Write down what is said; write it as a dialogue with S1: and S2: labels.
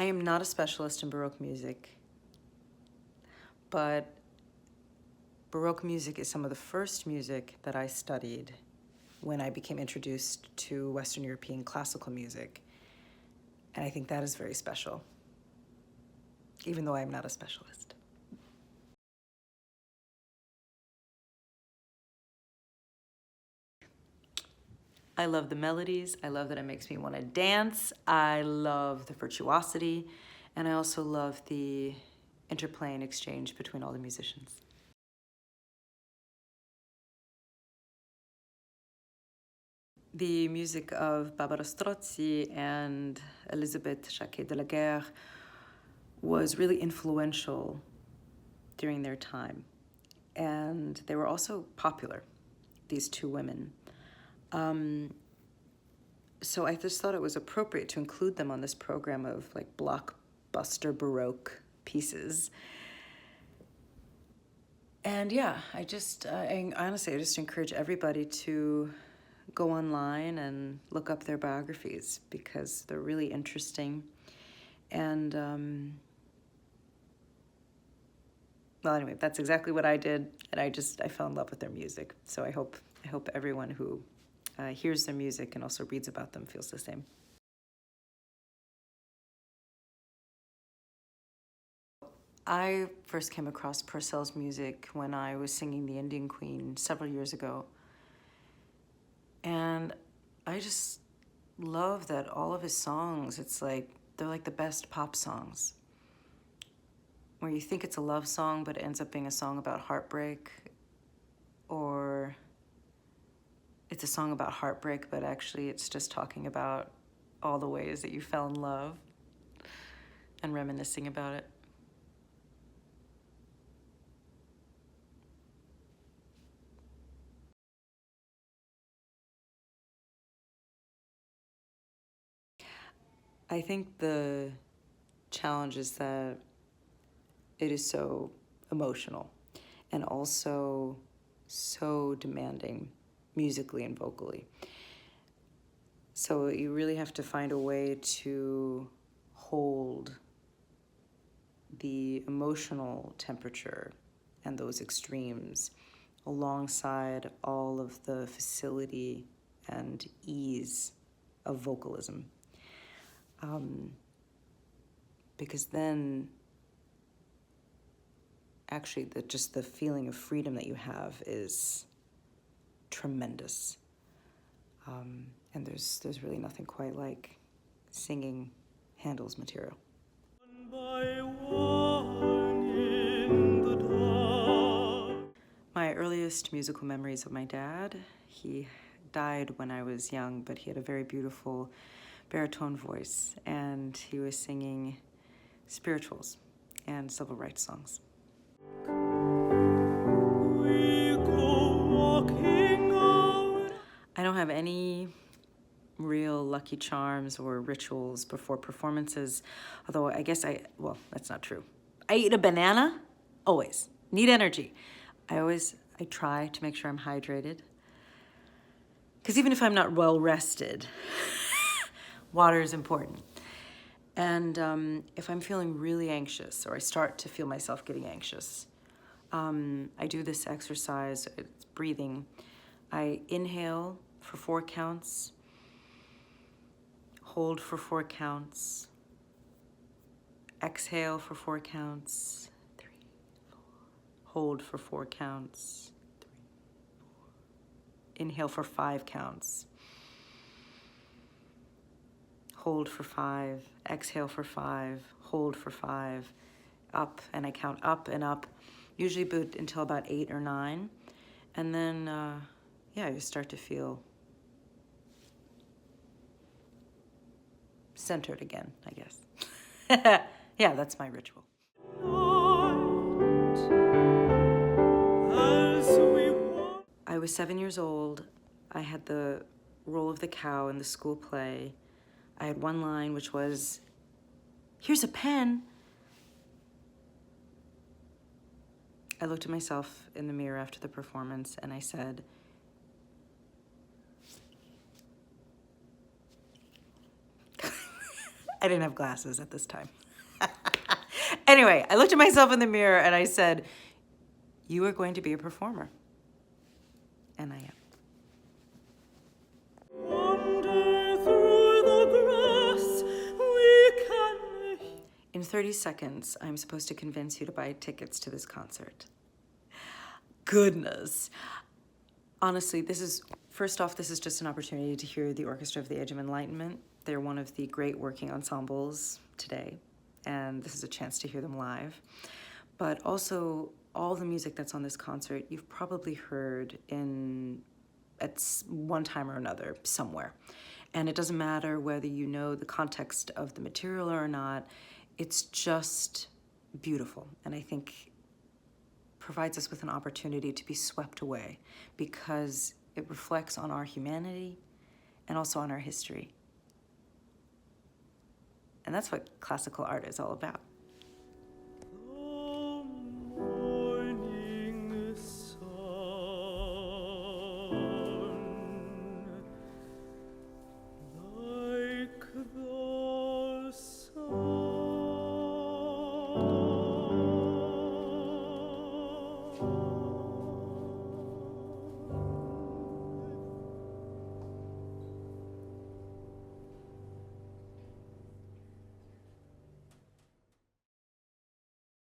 S1: am not a specialist in Baroque music, but Baroque music is some of the first music that I studied when I became introduced to Western European classical music. And I think that is very special, even though I am not a specialist. I love the melodies. I love that it makes me want to dance. I love the virtuosity. And I also love the interplay and exchange between all the musicians. The music of Barbara Strozzi and Elisabeth Jacquet-de-la-Guerre was really influential during their time. And they were also popular, these two women. So I just thought it was appropriate to include them on this program of like blockbuster Baroque pieces. And yeah, I honestly, I just encourage everybody to go online and look up their biographies because they're really interesting. And well, anyway, that's exactly what I did, and I fell in love with their music. So I hope everyone who hears their music and also reads about them feels the same. I first came across Purcell's music when I was singing The Indian Queen several years ago. And I just love that all of his songs, they're like the best pop songs. Where you think it's a love song, but it ends up being a song about heartbreak, or it's a song about heartbreak, but actually it's just talking about all the ways that you fell in love and reminiscing about it. I think the challenge is that it is so emotional and also so demanding musically and vocally. So you really have to find a way to hold the emotional temperature and those extremes alongside all of the facility and ease of vocalism. Because then actually just the feeling of freedom that you have is tremendous. And there's really nothing quite like singing Handel's material. My earliest musical memories of my dad, he died when I was young, but he had a very beautiful baritone voice, and he was singing spirituals and civil rights songs. I don't have any real lucky charms or rituals before performances, although I guess well, that's not true. I eat a banana, always. Need energy. I try to make sure I'm hydrated. Because even if I'm not well rested, water is important. And if I'm feeling really anxious, or I start to feel myself getting anxious, I do this exercise, it's breathing. I inhale for 4 counts, hold for 4 counts, exhale for 4 counts, 3, 4, hold for 4 counts, 3, 4, inhale for 5 counts, hold for 5, exhale for 5, hold for 5, up, and I count up and up, usually until about 8 or 9, and then, yeah, you start to feel centered again, I guess. Yeah, that's my ritual. I was 7 years old. I had the role of the cow in the school play. I had one line, which was, "Here's a pen." I looked at myself in the mirror after the performance and I said, I didn't have glasses at this time. Anyway, I looked at myself in the mirror and I said, you are going to be a performer. And I am. In 30 seconds, I'm supposed to convince you to buy tickets to this concert. Goodness. Honestly, first off, this is just an opportunity to hear the Orchestra of the Age of Enlightenment. They're one of the great working ensembles today, and this is a chance to hear them live. But also, all the music that's on this concert, you've probably heard at one time or another somewhere. And it doesn't matter whether you know the context of the material or not, it's just beautiful. And I think provides us with an opportunity to be swept away because it reflects on our humanity and also on our history. And that's what classical art is all about.
S2: Oh